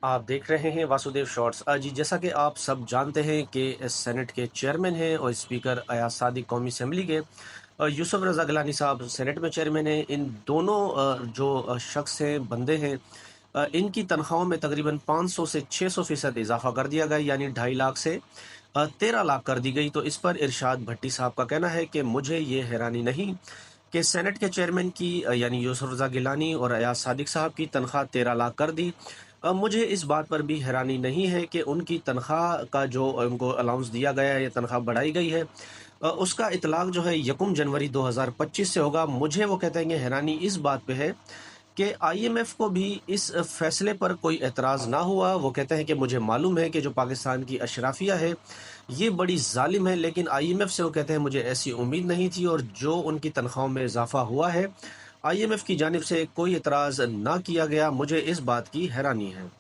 आप देख रहे हैं वासुदेव शॉर्ट्स। जी, जैसा कि आप सब जानते हैं कि सेनेट के चेयरमैन हैं और स्पीकर अयाज सादिक कौमी असम्बली के, यूसुफ रज़ा गिलानी साहब सेनेट में चेयरमैन हैं। इन दोनों जो शख्स हैं, बंदे हैं, इनकी तनख्वाहों में तकरीबन 500 से 600% इजाफा कर दिया गया, यानी 2.5 लाख से 13 लाख कर दी गई। तो इस पर इरशाद भट्टी साहब का कहना है कि मुझे ये हैरानी नहीं कि सेनेट के चेयरमैन की यानी यूसुफ रज़ा गिलानी और अयाज सादिक साहब की तनख्वाह 13 लाख कर दी। मुझे इस बात पर भी हैरानी नहीं है कि उनकी तनख्वाह का जो उनको अलाउंस दिया गया है या तनख्वाह बढ़ाई गई है, उसका इतलाक जो है 1 जनवरी 2025 से होगा। मुझे वो कहते हैं कि हैरानी इस बात पे है कि आईएमएफ को भी इस फैसले पर कोई एतराज़ ना हुआ। वो कहते हैं कि मुझे मालूम है कि जो पाकिस्तान की अशराफिया है ये बड़ी जालिम है, लेकिन आईएमएफ से वो कहते हैं मुझे ऐसी उम्मीद नहीं थी, और जो उनकी तनख्वाहों में इजाफा हुआ है आईएमएफ की जानिब से कोई एतराज़ ना किया गया। मुझे इस बात की हैरानी है।